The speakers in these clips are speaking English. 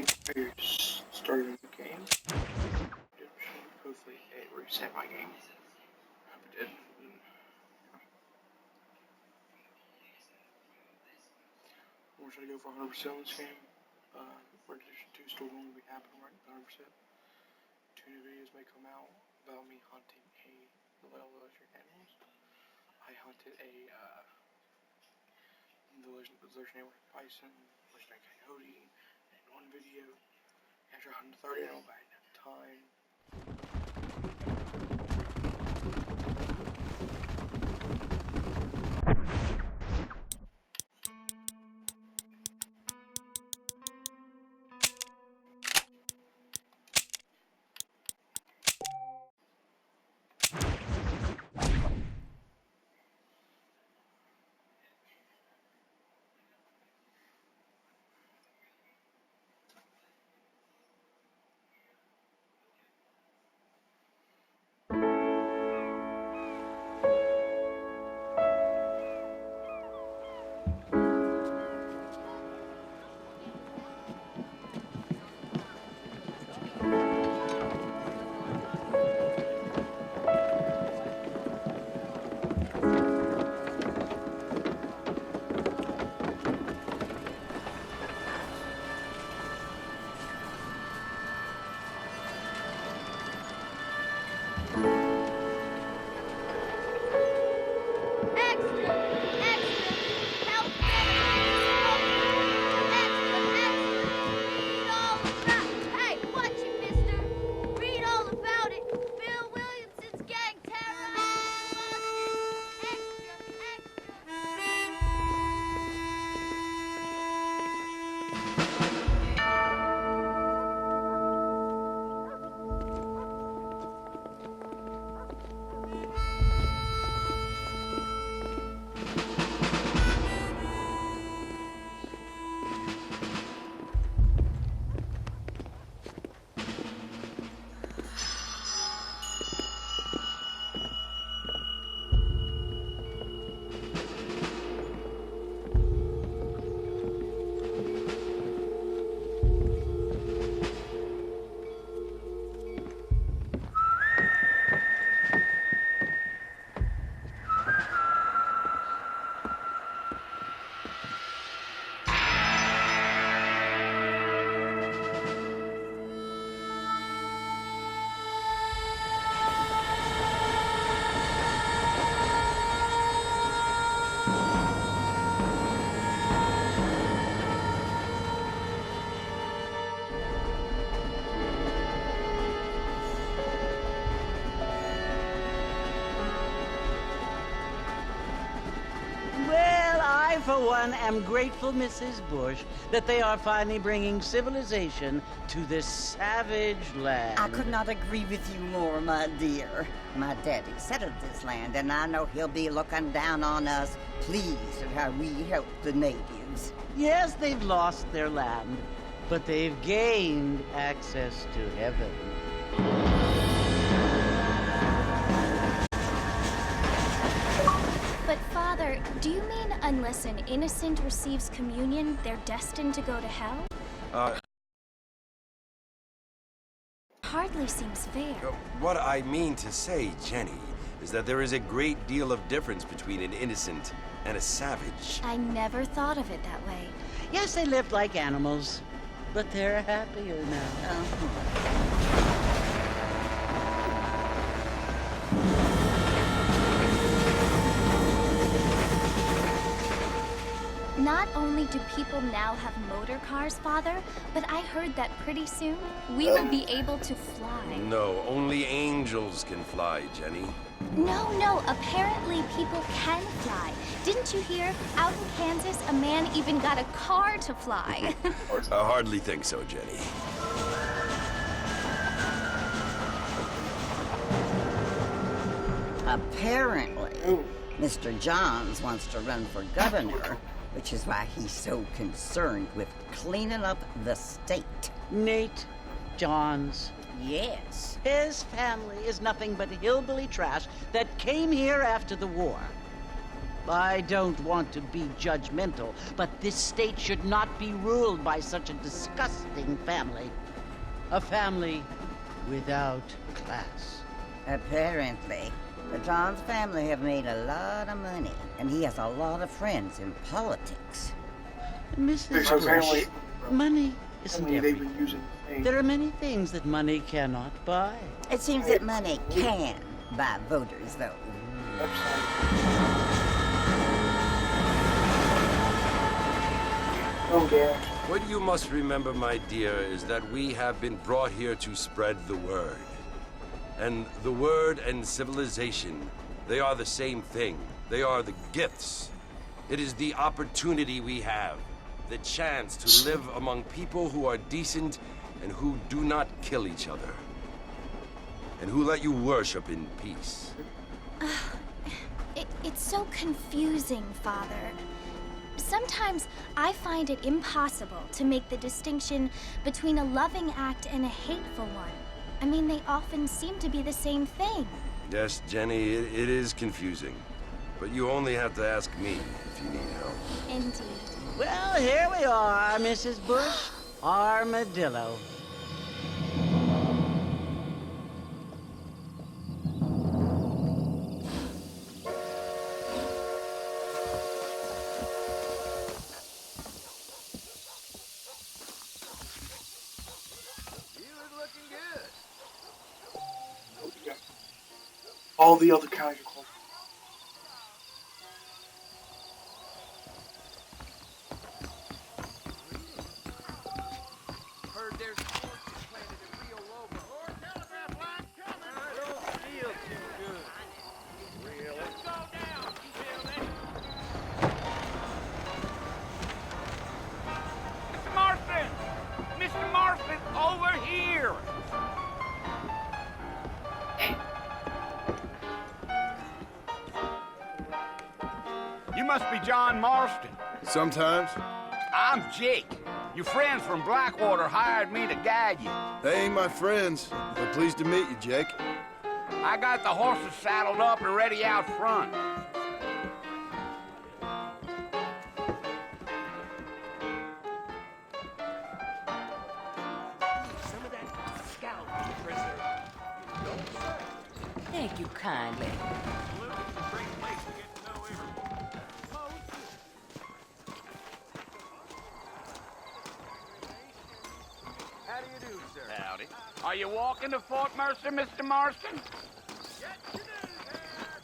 think I started the game. Hopefully it reset my game. I hope it did. We're trying to go for 100% on this game. Red Edition 2 still going to be happening right 100%. 2 new videos may come out about me hunting the little lizard animals. I hunted the Legend of the Legendary Bison, Legendary Coyote, in one video. After 130, I don't have enough time. For one, am grateful, Mrs. Bush, that they are finally bringing civilization to this savage land. I could not agree with you more, my dear. My daddy settled this land, and I know he'll be looking down on us, pleased at how we help the natives. Yes, they've lost their land, but they've gained access to heaven. But Father, do you mean unless an innocent receives communion, they're destined to go to hell? Hardly seems fair. What I mean to say, Jenny, is that there is a great deal of difference between an innocent and a savage. I never thought of it that way. Yes, they lived like animals, but they're happier now. Not only do people now have motor cars, Father, but I heard that pretty soon we will be able to fly. No, only angels can fly, Jenny. No, apparently people can fly. Didn't you hear? Out in Kansas, a man even got a car to fly. I hardly think so, Jenny. Apparently, Mr. Johns wants to run for governor, which is why he's so concerned with cleaning up the state. Nate Johns. Yes. His family is nothing but hillbilly trash that came here after the war. I don't want to be judgmental, but this state should not be ruled by such a disgusting family. A family without class. Apparently. But John's family have made a lot of money, and he has a lot of friends in politics. Mrs. So Bush, apparently, money isn't they've everything. been using the thing. There are many things that money cannot buy. It seems that money can buy voters, though. Oh, dear. What you must remember, my dear, is that we have been brought here to spread the word. And the word and civilization, they are the same thing. They are the gifts. It is the opportunity we have, the chance to live among people who are decent and who do not kill each other. And who let you worship in peace. It's so confusing, Father. Sometimes I find it impossible to make the distinction between a loving act and a hateful one. I mean, they often seem to be the same thing. Yes, Jenny, it is confusing. But you only have to ask me if you need help. Indeed. Well, here we are, Mrs. Bush. Armadillo. Yeah. All the other counties are closed. Heard there's forces planted in Rio Lobo. More telegraph lines coming. I don't feel too good. Really? Let's go down, Billy. Mr. Marston! Mr. Marston, over here! You must be John Marston. Sometimes. I'm Jake. Your friends from Blackwater hired me to guide you. They ain't my friends, but pleased to meet you, Jake. I got the horses saddled up and ready out front. Some of that scout, prisoner. Thank you kindly. How do you do, sir? Howdy. Are you walking to Fort Mercer, Mr. Marston?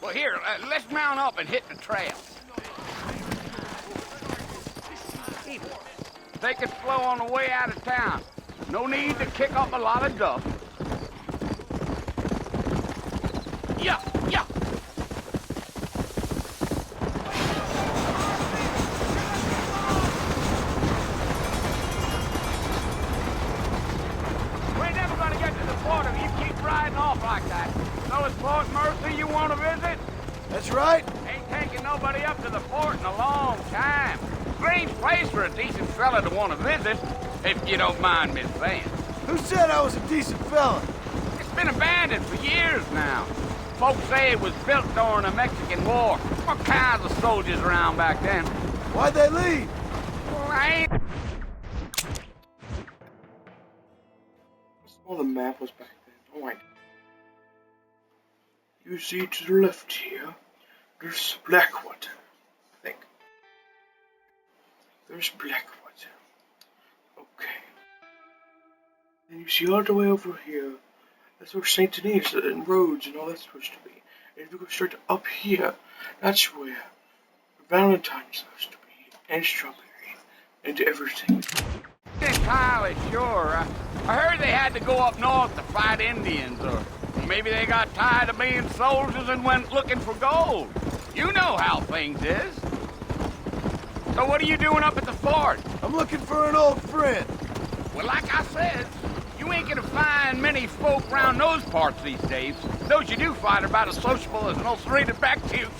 Well, here, let's mount up and hit the trail. Take it slow on the way out of town. No need to kick up a lot of dust. Yeah, yeah. We're never gonna get to the fort if you keep riding off like that. So it's Fort Mercer you want to visit? That's right. Ain't taking nobody up to the fort in a long time. Strange place for a decent fella to want to visit, if you don't mind me saying. Who said I was a decent fella? It's been abandoned for years now. Folks say it was built during the Mexican War. All kinds of soldiers around back then. Why'd they leave? Well, I ain't... That's all the map was back then. Alright. You see to the left here, there's Blackwood, I think. There's Blackwood. Okay. And you see all the way over here, that's where St. Denis and Rhodes and all that's supposed to be. And if you go straight up here, that's where Valentine's supposed to be, and Strawberry, and everything. entirely sure. I heard they had to go up north to fight Indians, or maybe they got tired of being soldiers and went looking for gold. You know how things is. So what are you doing up at the fort? I'm looking for an old friend. Well, like I said, you ain't gonna find many folk around those parts these days. Those you do find are about as sociable as an ulcerated back tooth.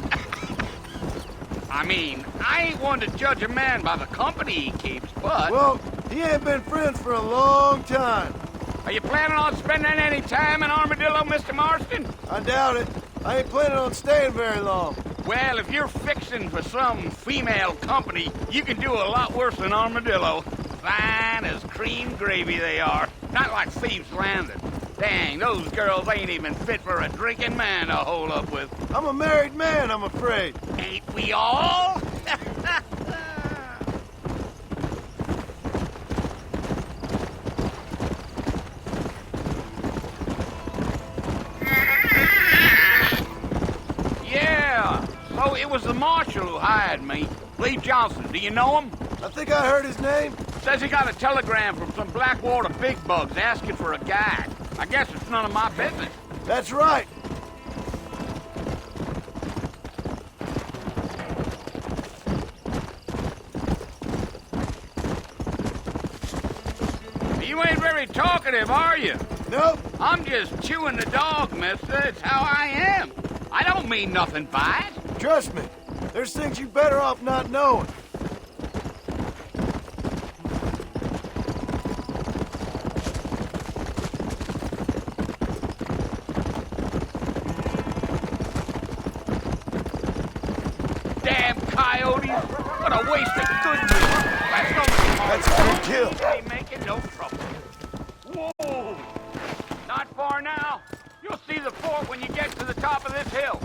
I mean, I ain't one to judge a man by the company he keeps, but... Well, he ain't been friends for a long time. Are you planning on spending any time in Armadillo, Mr. Marston? I doubt it. I ain't planning on staying very long. Well, if you're fixing for some female company, you can do a lot worse than Armadillo. Fine as cream gravy they are. Not like Thieves Landing. Dang, those girls ain't even fit for a drinking man to hole up with. I'm a married man, I'm afraid. Ain't we all? Yeah, so it was the marshal who hired me. Lee Johnson, do you know him? I think I heard his name. Says he got a telegram from some Blackwater big bugs asking for a guide. I guess it's none of my business. That's right. You ain't very talkative, are you? Nope. I'm just chewing the dog, mister. It's how I am. I don't mean nothing by it. Trust me. There's things you better off not knowing. Damn coyotes. What a waste of goodness. Let's go. That's a good kill. Ain't making no trouble. Whoa. Not far now. You'll see the fort when you get to the top of this hill.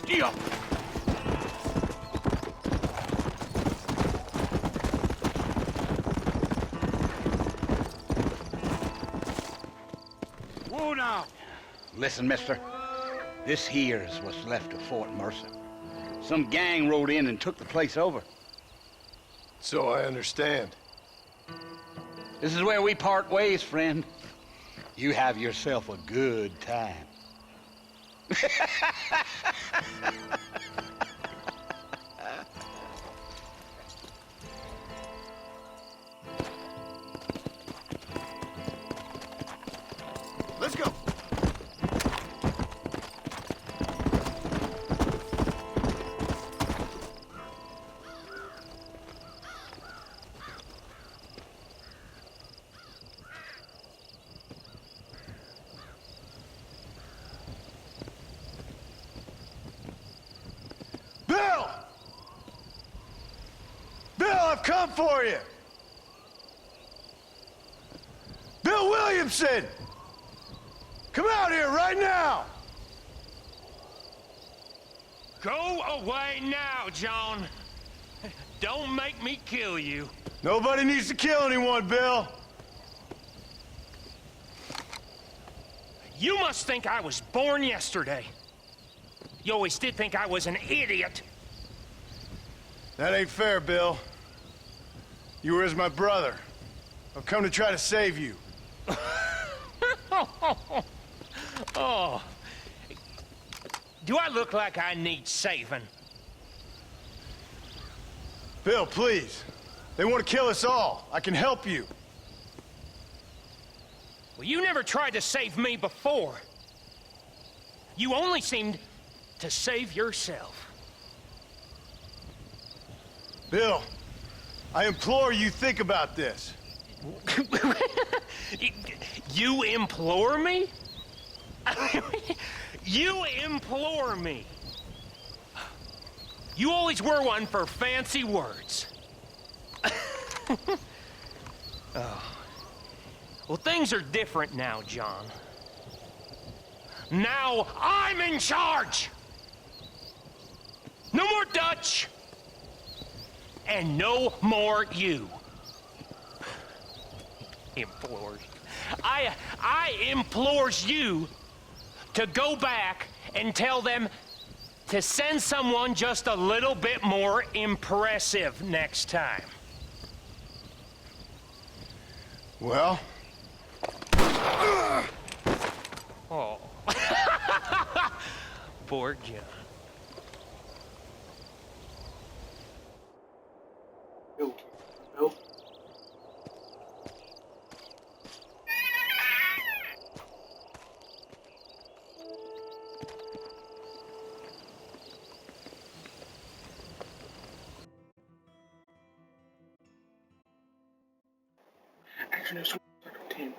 Yeah. Whoa now. Listen, mister. This here is what's left of Fort Mercer. Some gang rode in and took the place over. So I understand. This is where we part ways, friend. You have yourself a good time. Let's go. Bill! Bill, I've come for you! Bill Williamson! Come out here right now! Go away now, John. Don't make me kill you. Nobody needs to kill anyone, Bill. You must think I was born yesterday. You always did think I was an idiot. That ain't fair, Bill. You were as my brother. I've come to try to save you. Oh. Do I look like I need saving? Bill, please. They want to kill us all. I can help you. Well, you never tried to save me before. You only seemed to save yourself. Bill, I implore you think about this. You implore me? You implore me. You always were one for fancy words. Oh. Well, things are different now, John. Now I'm in charge! No more Dutch! And no more you. Implores. I implores you to go back and tell them to send someone just a little bit more impressive next time. Well? Oh. Poor John. Bill. Bill. Actually, no, second team.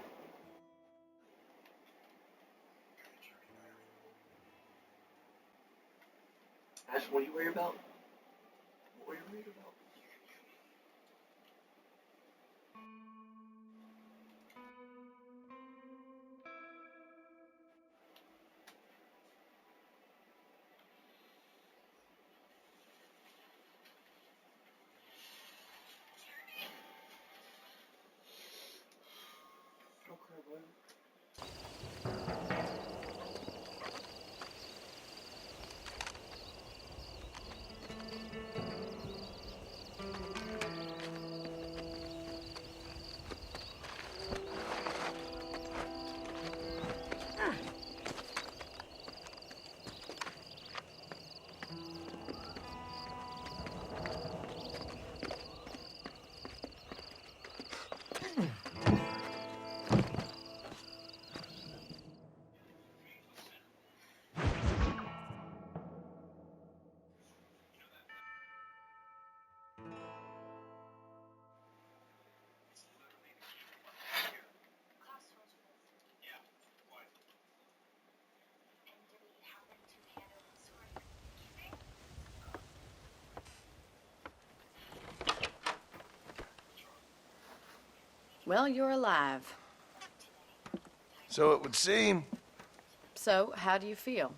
Well, you're alive. So it would seem. So, how do you feel?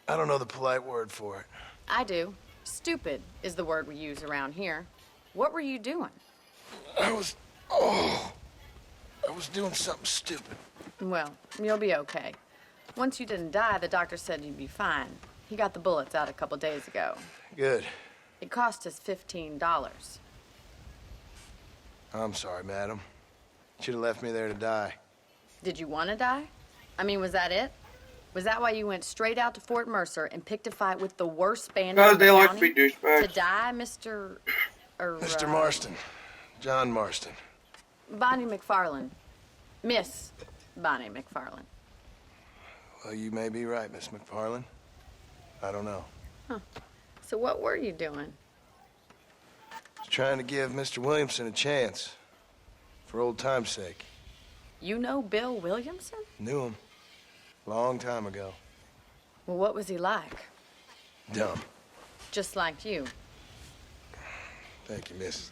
I don't know the polite word for it. I do. Stupid is the word we use around here. What were you doing? I was doing something stupid. Well, you'll be okay. Once you didn't die, the doctor said you'd be fine. He got the bullets out a couple days ago. Good. It cost us $15. I'm sorry, madam. Should have left me there to die. Did you want to die? I mean, was that it? Was that why you went straight out to Fort Mercer and picked a fight with the worst bandit Because in the they like county? to be douchebags. To die, Mr. Mr. Marston. John Marston. Bonnie McFarland. Miss Bonnie McFarland. Well, you may be right, Miss McFarland. I don't know. So what were you doing? I was trying to give Mr. Williamson a chance. For old time's sake. You know Bill Williamson? Knew him. Long time ago. Well, what was he like? Dumb. Just like you. Thank you, Mrs.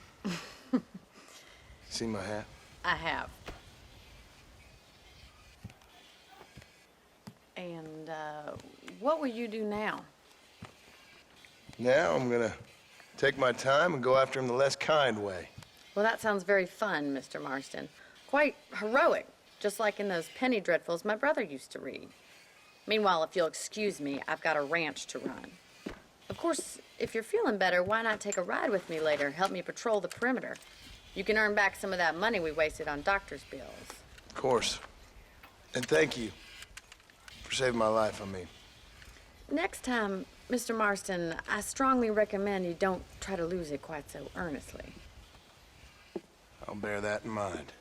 See my hat? I have. And, what will you do now? Now I'm gonna take my time and go after him the less kind way. Well, that sounds very fun, Mr. Marston. Quite heroic, just like in those penny dreadfuls my brother used to read. Meanwhile, if you'll excuse me, I've got a ranch to run. Of course, if you're feeling better, why not take a ride with me later? Help me patrol the perimeter. You can earn back some of that money we wasted on doctor's bills. Of course. And thank you for saving my life, Next time, Mr. Marston, I strongly recommend you don't try to lose it quite so earnestly. I'll bear that in mind.